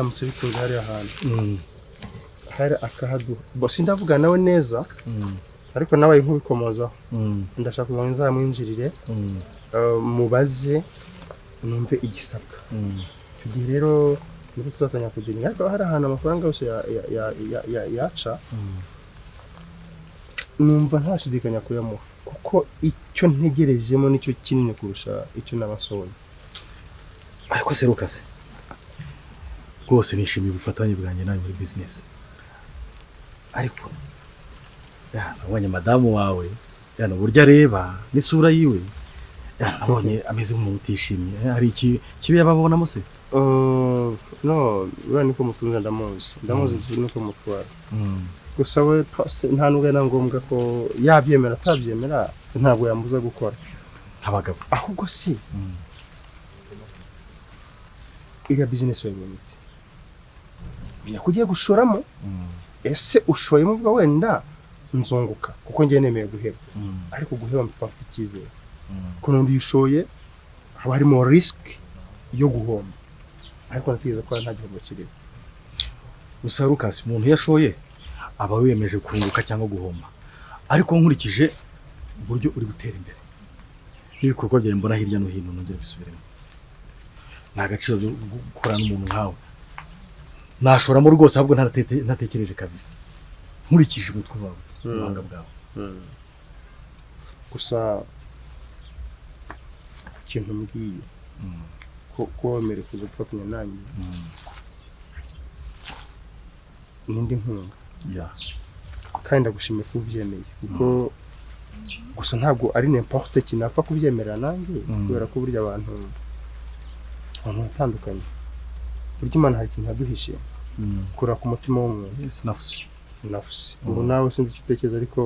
biramutse bikunze hari ahantu hari akahadu bose ndavuga nawe neza ariko nawe nkubikomozaho ndashaka ngo nzamwinjirire mubaze numve igisabwa tugiye rero niba tuzatanya kugenda ariko hari ahantu amafaranga yose yaca numva ntashidikanya kuyamuha kuko icyo ntegerejemo nicyo kinini kurusha icyo nabasohoye ariko se Lucas rwose nishimiye ubufatanye bwanjye nawe muri business ariko abonye madamu wawe burya areba n'isura yiwe abonye ameze nk'umuntu utishimye hari iki kibi yababonamo se no ura niko mutunza ndamuzi nuko mutwara gusa we nta nubwo na ngombwa ko yabyemera atabyemera ntabwo yambuza gukora abagabo ahubwo si iriya business wayibonye kugiye gushoramo ese ushoyemo ubwo wenda nzunguka kuko ngiye nemeye guheba ariko guheba mpafite icyizere ko n'undi yishoye haba harimo risk yo guhomba ariko natigeze ko nta gihombo kirimo gusa Lucas umuntu yashoye aba wiyemeje kunguka cyangwa guhomba ariko nkurikije uburyo uri gutera imbere n'ibikorwa byawe mbona hirya no hino nongera bisubiremo nta gaciro gukorana n'umuntu nkawe nashoramo rwose ahubwo ntatekereje kabiri nkurikije umutwe wawe ubuhanga bwawe gusa ikintu mbwiye ko wemere kuza gufatanya nanjye n'indi nkunga kandi ndagushimiye ko ubyemeye kuko gusa ntabwo ari n'importe kinapfa kubyemera nanjye kubera ko burya abantu batandukanye burya Imana hari ikintu yaduhishe kura ku mutima w'umuntu nafsi ubu nawe sinzi icyo utekereza ariko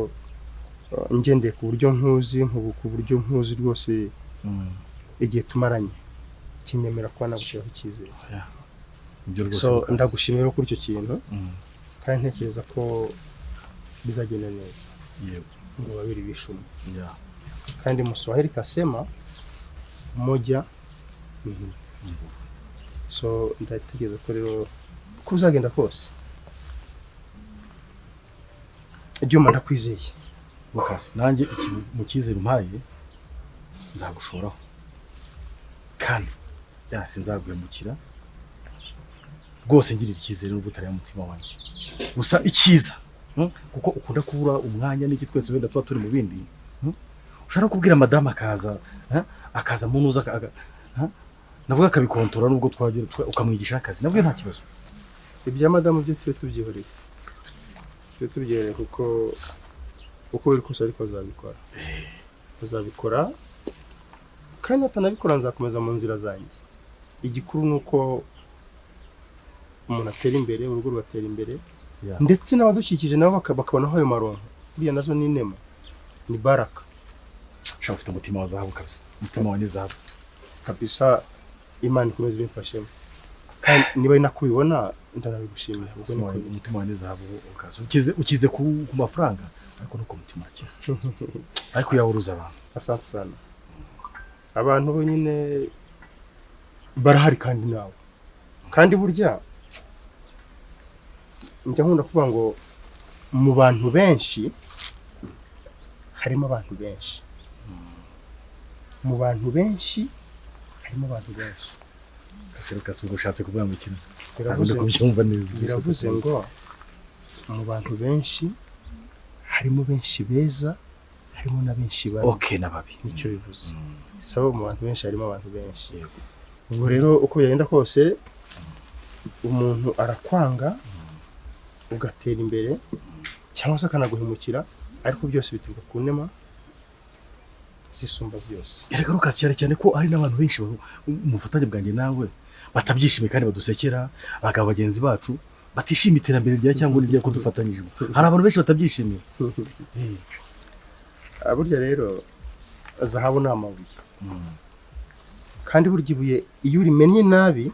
ngendeye ku buryo nkuzi rwose igihe tumaranye kinyemera kuba nagushyiraho icyizere so ndagushimira kuri icyo kintu kandi ntekereza ko bizagenda neza ngo babiri bishumye kandi Mswahili kasema moja so ndatekereza ko rero ko uzagenda kose Juma ndakwizeye Lucas nanjye mu cyizere umpaye nzagushoraho kandi sinzaguhemukira rwose ngirira icyizere n'ubutari mu mutima wanjye gusa icyiza kuko ukunda kubura umwanya n'iki twese wenda tuba turi mu bindi ushaka kubwira madame akaza munuza nabwo akabikontora nubwo twagira ukamwigisha akazi nabwo nta kibazo ibya madame byo tubyihoreye kuko uko biri kose ariko azabikora kandi atanabikora nzakomeza mu nzira zanjye igikuru nuko umuntu atera imbere urugo rugatera imbere ndetse n'abadukikije nabo bakabona aho ayo maronko buriya nazo ni inema ni baraka ushaka ufite umutima wa zahabu kabisa umutima wa zahabu kabisa Imana ikomeze bimfashemo kandi niba nakubibona ndanabigushimira umutima wa zahabu ukaza ukize ku mafaranga ariko nuko umutima urakize ariko yahuruza abantu asante sana abantu bo nyine barahari kandi nawe kandi burya njya nkunda kuvuga ngo mu bantu benshi harimo abantu benshi Lucas ubwo ushatse kuvuga ngo ikintu biravuze ngo mu bantu benshi harimo benshi beza harimo na benshi babi n'ababi nicyo bivuze sabo mu bantu benshi harimo abantu benshi ubwo rero uko yagenda kose umuntu arakwanga ugatera imbere cyangwa se akanaguhemukira ariko byose bituruka ku nema zisumba byose erega Lucas cyane ko ari n'abantu benshi umufatanye bwanjye nawe batabyishimiye kandi badusekera abagabo bagenzi bacu batishimiye iterambere rya cyangwa n'irya ko dufatanyije hari abantu benshi batabyishimiye burya rero zahabu ni amabuye kandi burya ibuye iyo urimennye nabi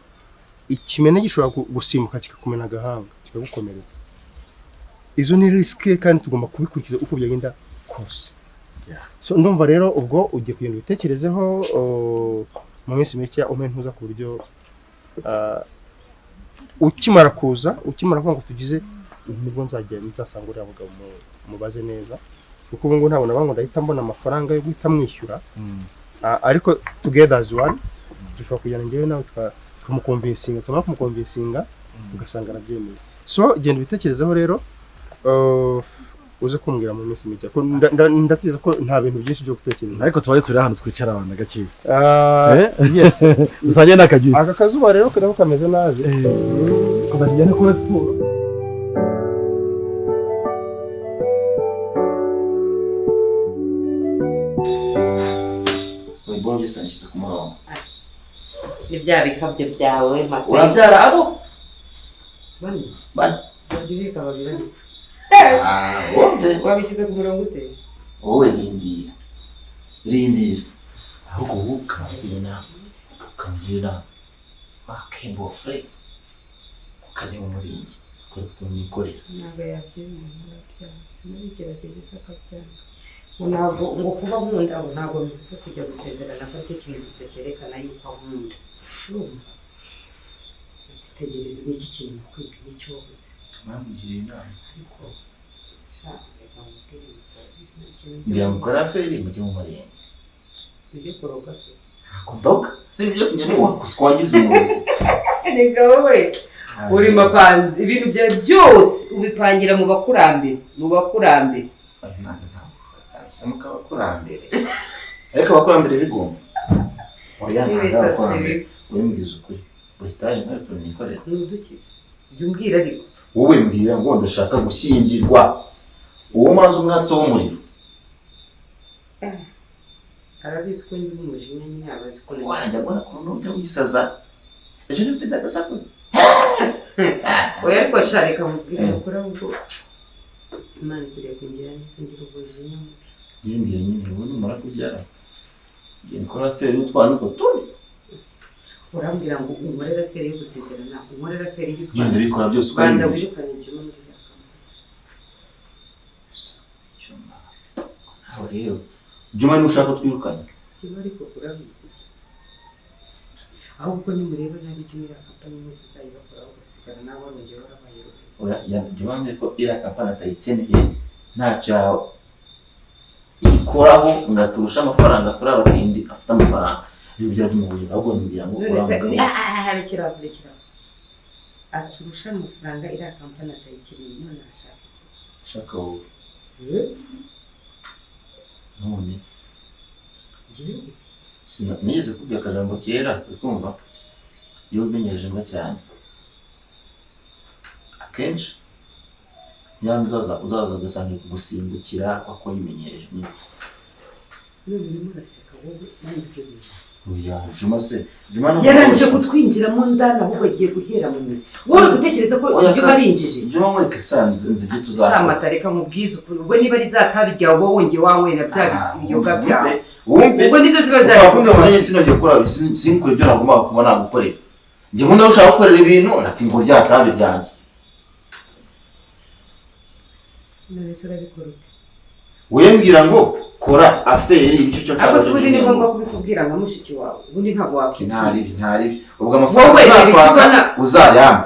ikimene gishobora gusimbuka kikakumena agahanga kikagukomeretsa izo ni risike kandi tugomba kubikurikiza uko byagenda kose so ndumva rero ubwo ugiye kugenda ubitekerezeho mu minsi mike umenye ntuza ku buryo ukimara kuza ukimara kuvuga ngo tugize nibwo nzasanga uriya mugabo mubaze neza kuko ubu ngubu ntabona bango ndahita mbona amafaranga yo guhita mwishyura ariko together as one dushobora kujyana ngewe nawe tukamukonvinsinga tumara kumukonvinsinga tugasanga arabyemeye so genda ubitekerezaho rero uze kumbwira mu minsi mike ko ndatekereza ko nta bintu byinshi byo gutekereza ariko tubaye turi hano twicara abantu gake yes usanye n'akajuice aka kazuba rero kadaho kameze nabi kubajyana kuri siporo Wibonye sanishise ku murongo ni bya bikabyo byawe mate urabyara abo bani bagiye kababira wumve wabishyize ku murongo ute wowe rindira ahubwo ukambwira nawe ukambwira wakembo free ukajya mu muringi kuri kutumwikorera ntabwo yabyemera sinabigerageje sakabyanga ngo kuba nkunda abo ntabwo bivuze kujya gusezerana ko ari ikimenyetso cyerekana yuko nkunda urumva tegereza iki kintu kwiga nicyo wabuze mwamugiriye inama ariko reka mubwire ngira ngo ukora feri mujye mu murenge ujye kuroga se ntakondoka si byose njye n'uwakuskwangiza umuzi reka wowe uri mapanzi ibintu byawe byose ubipangira mu bakurambere Samuka abakurambere ariko abakurambere bigomba oya ntabwo abakurambere wembwiza ukuri buri tari nkayo tunikorera nudukize byumbwira ariko wowe mbwira ngo ndashaka gushyingirwa uwo maze umwatsi w'umuriro arabizi ko ndi umujinya nyine abazi ko wajya mbona ko n'ujya wisaza ejo ni mfite agasaku oya ariko shareka mubwira ukora ubwo Imana ikwiriye kungira neza ngira umujinya ngimbwira nyine wowe numara kubyara ngiye nkora feri y'utwana utwo tuni urambwira ngo unkorera feri yo gusezerana unkorera feri y'utwana ngende bikora byose uko banza wishukane ibyo muri aho rero Juma ni ushaka twirukanye Juma ariko kurabizi ahubwo nimureba nabi Juma kampani mwese zayibakora ugasigara nawe arongera arabayero oya Juma ko ira kampani atayikeneye ntacyo ikoraho ngaturusha amafaranga turi abatindi afite amafaranga ibyo bya Juma uyu ahubwo ngira ngo harekera aturusha amafaranga ira kampani atayikeneye none ashaka shaka wowe none nigeze kubwira akajambo kera ukumva iyo umenyereje mba cyane akenshi nyanzaza uzaza ugasanga kugusimbukira kwako yimenyereje none urimo uraseka wowe nani ibyo bintu oya Juma se Juma no yarangije kutwinjiramo ndana ahubwo agiye guhera mu mizi wowe gutekereza ko ibyo barinjije Juma mwereke sanze nzi ibyo tuzakora shamata reka mubwize ukuri ubwo niba ari zatabi ryawe wowe wongeye wawe na bya biyoga byawe ubwo nizo ziba zari ushaka kumenya sinojye gukora sinkure ibyo nagomba kuba nagukorera njye nkunda ushaka gukorera ibintu ati ngo ryatabi ryanjye none se urabikora ute wembwira ngo kora aferi nicyo cyo cyangwa se ubundi ni ngombwa kubikubwira nka mushiki wawe ubundi ntabwo wakwita ntari ubwo amafaranga uzayama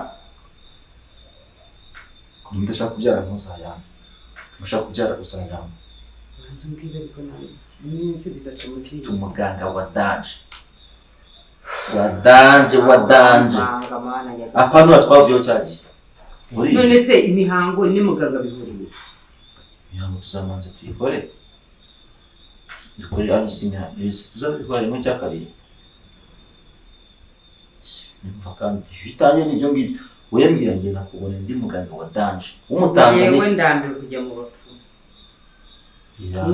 kumva ndashaka kubyara ntuzayama ushaka kubyara uzayama banze umbwire ariko nawe iminsi bizaca mu gihe umuganga wa danje apana twavuyeho cyagiye none se imihango ni muganga bihuriye imihango tuzamanze tuyikore dukore ari simya tuzabikora mu cya kabiri nimva kandi bitanye n'ibyo ngibyo wembwira nge nakubona ndi muganga wa danje umutanzaniya yewe ndambiwe kujya mu bapfu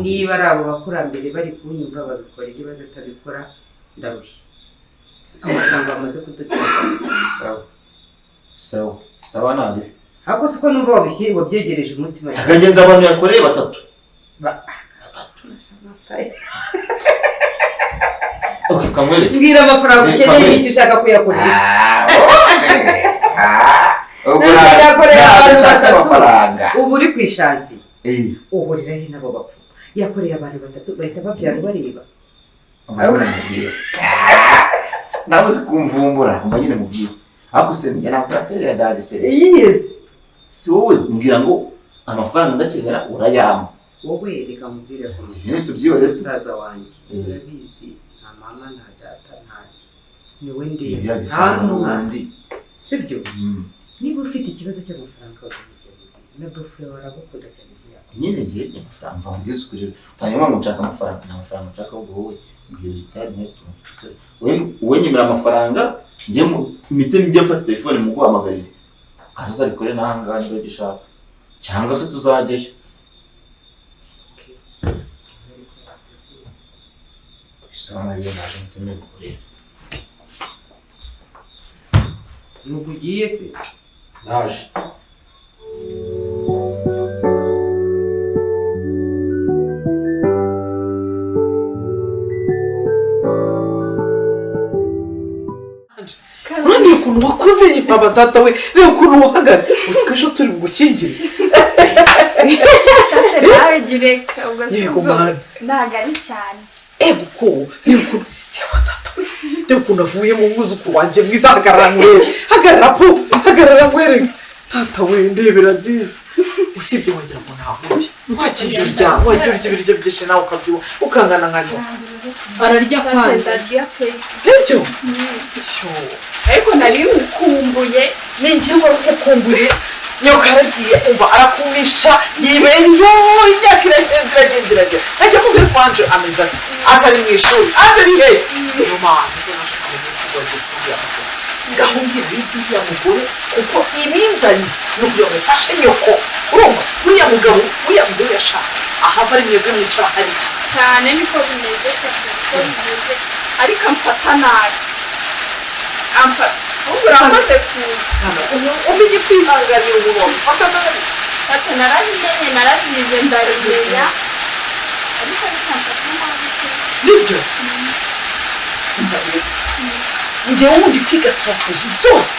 niba ari abo bakurambere bari kunyumva babikora niba batabikora ndarushye amafaranga bamaze kudutanga sawa nabi ahubwo siko numva wabyegereje umutima akagenza abantu yakoreye batatu kamwere mbwira amafaranga ukeneye n'icyo ushaka kuyakorera ubu uri ku ishansi uhurira he nabo bapfu yakoreye abantu batatu bahita babyara bareba nabuze kumvumbura mba nyine mubwira ariko se njye nakora feri ya dadi se Yes. si wowe mbwira ngo amafaranga ndakenera urayampa Wowe reka mubwire ko nyine tubyihorere musaza wanjye urabizi nta mama nta data ntaki niwe ndeba ibyo bisanga n'ubundi sibyo niba ufite ikibazo cy'amafaranga na bafure waragukunda cyane nyine ngiye amafaranga mva mu bwisukuri hanyuma ngo nshaka amafaranga nta mafaranga nshaka ahubwo wowe mbwira bitari neto wowe nyemera amafaranga njye mu mitemo njye mfata telefone mu guhamagarira azabikore n'ahangaha niba gishaka cyangwa se tuzajyayo isanga biyo naje mutemeye gukorera nuko ugiye se naje urambye ukuntu wakuze baba data we reba ukuntu wahagara usiko ejo turi bugushyingire nawe gireka ubwo si yego ubwo mwana ntabwo ari cyane ego ko reba ukuntu yewe data we reba ukuntu avuye mu mwuzukuru wanjye mwiza hagarara nkwere hagarara po hagarara nkwere tata we ndebera byiza usibye wagira ngo ntahuye wagira urya ibiryo byinshi nawe ukabyibuha ukangana nka nyo ararya kwanda ndarya pe ibyo ariko nari mukumbuye ni njye wari umukumbuye nyoka aragiye umva arakumisha yibenyo imyaka iragenda ajya mubwira ko Anje ameze ati atari mu ishuri Anje ari he uyu mwana nibwo naje kumenya ko wagiye kubwira amakuru ngaho mbwira uriya mugore kuko ibinzanye ni ukugira ngo ufashe nyoko urumva uriya mugabo yashatse ahava ari mwebwe mwicara hariya cyane niko bimeze niko bimeze ariko amfata nabi ahubwo urakoze kuza umenye kwihanganira umuntu wamufata nabi ati narabimenye narabyize ndabimenya ariko bikamfata nabi nibyo njyewe ubundi kwiga strategy zose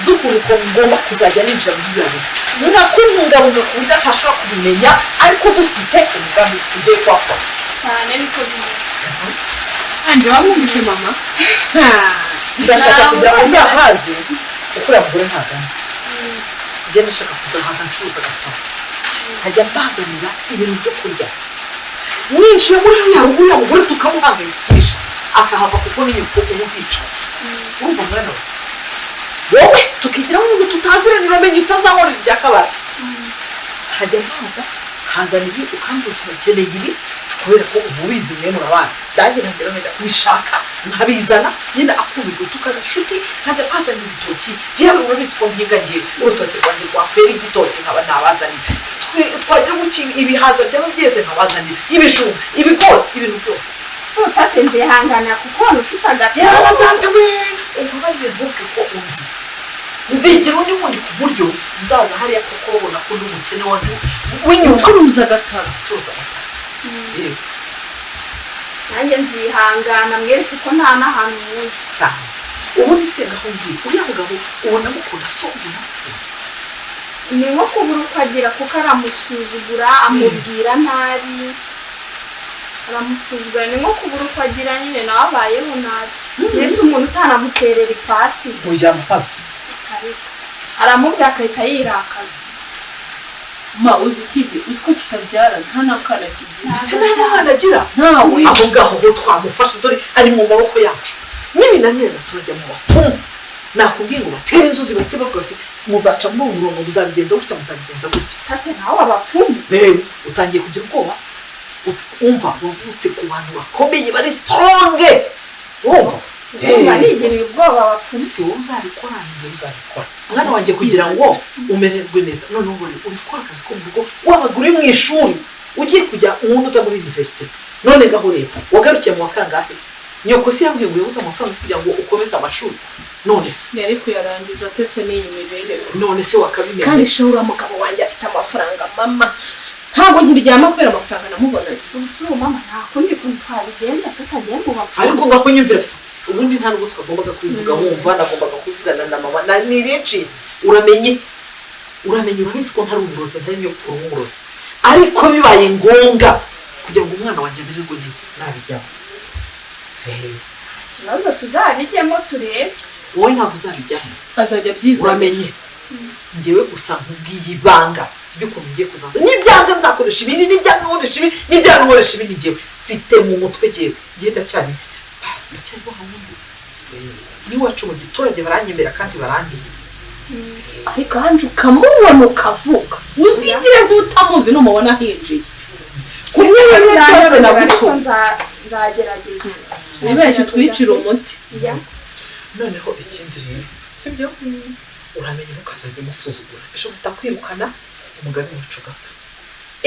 z'ukuntu ngomba kuzajya ninjira muri iyo bintu nakubungabunga ku buryo atashobora kubimenya ariko dufite umugambi tugiye kuhakora cyane niko bimeze Anje wamwumvise mama ndashaka kugira ngo nzahaze kuko uriya mugore ntabwo azi njye ndashaka kuzahaza ncuruza agatabo nkajya mbazanira ibintu byo kurya ninjiye muri uriya mugore tukamuhangayikisha akahava kuko n'inyuko uba uhicaye urumva mwana wowe tukigiraho umuntu tutaziranye uramenye utazahorera ibya kabara nkajya mpaza nkazana ibi ukambwira turakeneye ibi kubera ko uba ubizi mwe murabana nanjye nkagera nkajya kubishaka nkabizana nyine akumirwa tukaba inshuti nkajya mpazanira ibitoki yewe urabizi ko nkinga ngiye urutoki rwanjye rwakwera igitoki nkaba nabazanira twagira gutya ibihaza byaba byeze nkabazanira ibijumba ibigori ibintu byose so utatenze hangana kuko hano ufite agatabo yaba data we ubabarire ntuvuge ko uzi nzigira undi wundi ku buryo nzaza hariya kuko babona ko ndi umukene w'inyuma ucuruza agatabo yego nanjye nzihangana mwereke ko nta n'ahantu muzi cyane ubu ni se ngaho ngiye uriya mugabo ubona mukunda asomera ni nko kubura uko agira kuko aramusuzugura amubwira nabi aramusuzugura ni nko kubura uko agira nyine nawe abayeho nabi mbese umuntu utanamuterera ipasi mujyamo hafi aramubwira agahita yirakaza ma uzi ikindi uzi ko kitabyara nta n'akana kigira ese nta mwana agira ntawe aho ngaho ho twamufashe dore ari mu maboko yacu nyine na none turajya mu bapfumu nakubwiye ngo batere inzuzi bahite bavuga bati muzaca muri uwo murongo muzabigenza gutya muzabigenza gutya tate nawe abapfumu rero utangiye kugira ubwoba umva wavutse ku bantu bakomeye bari stronge wumva barigiriye ubwoba abapfumu si wowe uzabikora ninjye uzabikora mwana wanjye kugira ngo umererwe neza noneho uri gukora akazi ko mu rugo wabaga uri mu ishuri ugiye kujya umuntu uza muri university none ngaho reba wagarukiye mu wa kangahe nyoko si yambwiye ngo ubuze amafaranga kugira ngo ukomeze amashuri none se yari kuyarangiza atese n'iyi mibereho none se wakabimenya kandi shora mugabo wanjye afite amafaranga mama ntabwo ntiryama kubera amafaranga namubonanye ubu mama nta kundi kuntu twabigenza tutagiye mu bapfumu ariko ngaho nyumvira ubundi nta nubwo twagombaga kubivuga wumva nagombaga kubivugana na mama nirincitse uramenye urabizi ko ntari umurozi ntari nyokuru w'umurozi ariko bibaye ngombwa kugira ngo umwana wanjye amererwe neza nabijyamo ikibazo tuzabijyemo turebe wowe ntabwo uzabijyamo azajya byiza uramenye ngewe gusa nkubwiye ibanga ry'ukuntu ngiye kuzaza n'ibyanga nzakoresha ibindi n'ibyanga nkoresha ibi n'ibyanga nkoresha ibindi ngewe mfite mu mutwe ngewe ngenda cyane wa wundi n'iwacu mu giturage baranyemera kandi barandira ariko hanje ukamubona ukavuga uzigire nk'utamuzi n'umubona hinjiye kumwe n'ibintu byose nagutumye nzagerageza nibeshye twicira umuti noneho ikindi rero sibyo uramenye ntukazajya umusuzugura ejo batakwirukana umugabi wacu ugapfa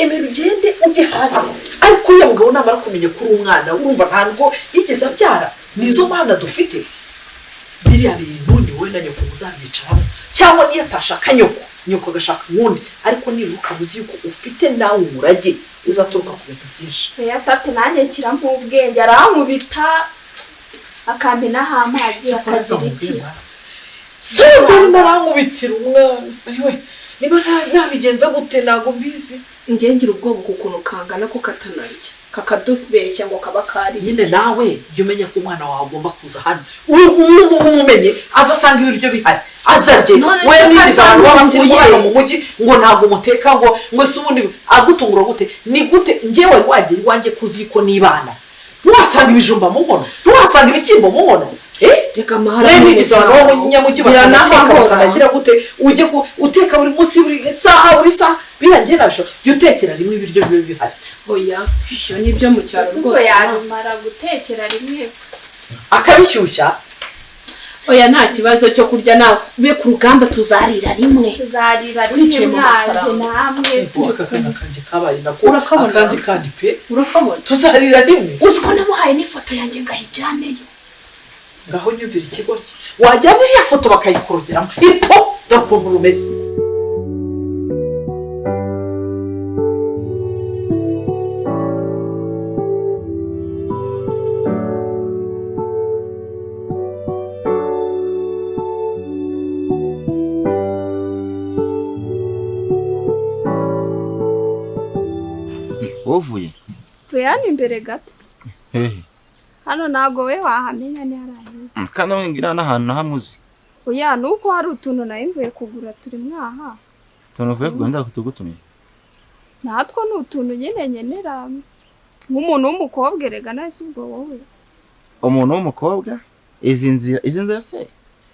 emera ugende ujye hasi ariko uyu mugabo namara kumenya ko uri umwana urumva ntabwo yigeze abyara nizo mana dufite biriya bintu ni wowe na nyoko muzabyicaramo cyangwa niyo atashaka nyoko agashaka uwundi ariko nibuka uzi yuko ufite nawe umurage uzaturuka ku bintu byinshi tate nanjye nshyiramo ubwenge arankubita akamenaho amazi akagira iki sinzi arimo arankubitira umwana ayiwe niba ntabigenza gute ntabwo mbizi ngira ubwoba ukuntu kangana ko katanarya kakadubeshya ngo kaba kari nyine nawe jya umenya ko umwana wawe agomba kuza hano umumenye aza asanga ibiryo bihari azarye we mwigize abantu b'abasirimu hano mu mujyi ngo ntabwo umuteka ngo se ubundi agutungura gute ni gute ngewe wari wagera iwanjye kuzi ko nibana ntiwasanga ibijumba mu nkono ntiwasanga ibishyimbo mu nkono reka mahara mwigize abantu b'abanyamujyi bakanateka bakanagira gute ujye uteka buri munsi buri saha birangiye nabyo jya utekera rimwe ibiryo bibe bihari oya ibyo ni ibyo mu cyaro rwose yamara gutekera rimwe akabishyushya oya nta kibazo cyo kurya nawe ube ku rugamba tuzarira rimwe mwaje namwe aka kana kanjye kabaye nako akandi kandi pe urakabona tuzarira rimwe uzi ko namuhaye n'ifoto yanjye ngahijyaneyo ngaho nyumvira ikigoryi wajyana iriya foto bakayikorogeramo ipo dore ukuntu rumeze wovuye tuye hano imbere gato hehe hano ntabwo we wahamenya ni harahiye kandi ngira n'ahantu nahamuzi oya nuko hari utuntu nayo mvuye kugura turi mwaha tunuvuye kugenda kutugutumye natwo ni utuntu nyine nyenera nk'umuntu w'umukobwa erega nahise ubwo wowe umuntu w'umukobwa izi nzira se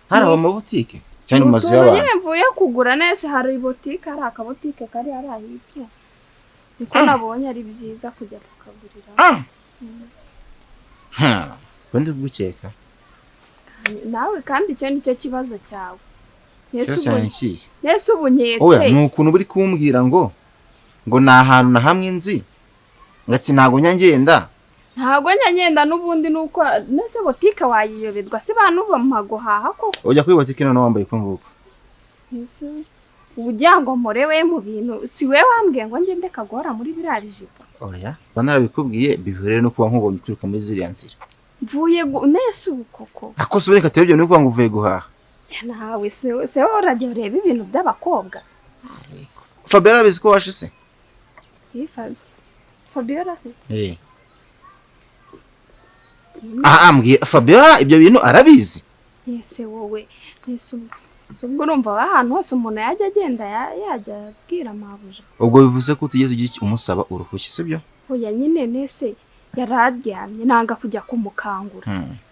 hari amabutike cyane mu mazu y'abantu nyine mvuye kugura nese hari botike hari akabotike kari harahitse niko nabonye ari byiza kujya kukagurira Wende gukeka nawe kandi icyo nicyo kibazo cyawe nese ubunyetse oya nukuntu buri kumbwira ngo na ahantu na hamwe nzi ngati ntago nyangenda n'ubundi nuko nese botike wayiyoberwa se bantu bamaguhaha koko ujya kuri botike none wambaye ko nguko Yesu ubugira ngo morewe mu bintu si we wambwiye ngo ngende kagora muri birari jipo oya banarabikubwiye bihure no kuba nkubonye turuka muri ziriya nzira mvuye nese ubukoko akose uboneka tebyo no kuba ngo uvuye guhaha nawe se urajya ureba ibintu by'abakobwa Fabiola bizi ko washise Fabiola se ambwiye Fabiola ibyo bintu arabizi yese wowe nese ubwo urumva ahantu hose umuntu yajya agenda yajya abwira mabuja ubwo bivuze ko utigeze ugira umusaba uruhushye sibyo oya nyine nese yararyamye nanga kujya kumukangura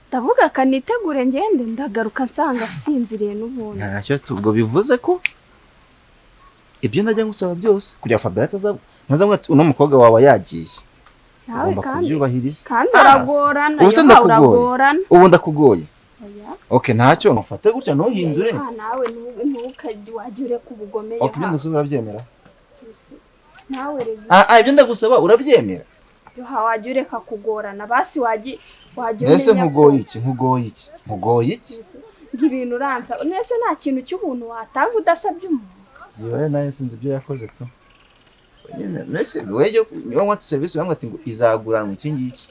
ndavuga akanitegure ngende ndagaruka nsanga asinziriye n'ubundi ntacyo ubwo bivuze ko ibyo ndajya ngusaba byose kugira Fabiola ntazamwe uno mukobwa wawe yagiye nawe kandi kandi uragorana uragorana ubu ndakugoye okay ntacyo nufate gutya no hindure nawe ntukajye wajya ureka ubugome okay ibyo ndagusaba urabyemera nawe rero ibyo ndagusaba urabyemera yo wajya ureka kugorana basi wajya nese nkugoye iki ngibintu uranza nese nta kintu cy'ubuntu watanga udasabye umuntu ziwe nayo sinzi ibyo yakoze to nese weyo niyo watse service bamwe ngo izaguranwa iki ngiki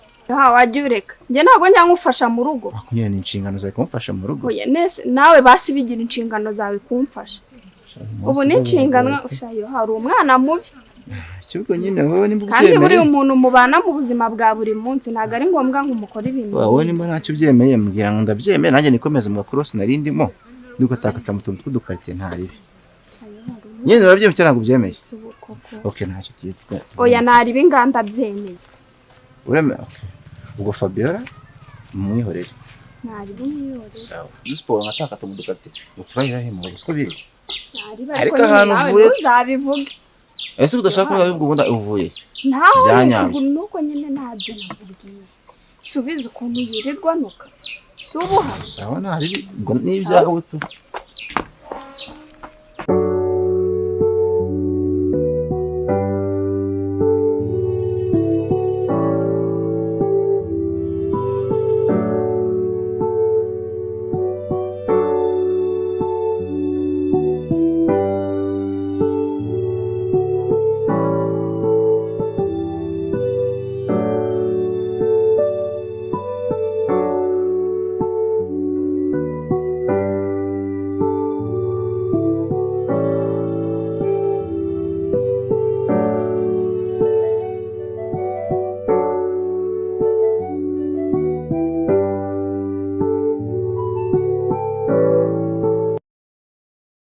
wajya ureka njye ntabwo njya nkufasha mu rugo akunyene inshingano zawe kumfasha mu rugo oya nese nawe basi bigira inshingano zawe kumfasha ubu ni inshingano shayo hari umwana mubi Cyubwo nyine wowe nimba kandi buri ubyemeye. umuntu mubana mu buzima bwa buri munsi ntago ari ngombwa ngo umukore ibintu. Wowe nimba ntacyo ubyemeye mbwira ngo ndabyemeye nanjye nikomeze mu cross narindimo. Nuko atakata mu tuntu tw'udukarite ntaribi. Nyine urabyemeye cyangwa ngo ubyemeye? Okay ntacyo tiyitwa. Oya nari binganda byemeye. Ureme okay. Ubwo Fabiola mwihorere. Nari bumwihorere. Sawa. Siporo nkatakata mu dukarite. Uturahira he mu gusko biri. Nari Ariko ahantu uvuye uzabivuga. Ese udashaka kuvuga ubundi uvuye. Ntaho nuko nyine ntabyo nakubwiye. Subiza ukuntu yirirwa nuka. Subuha. Sawa nari ngo n'ibyawe tu.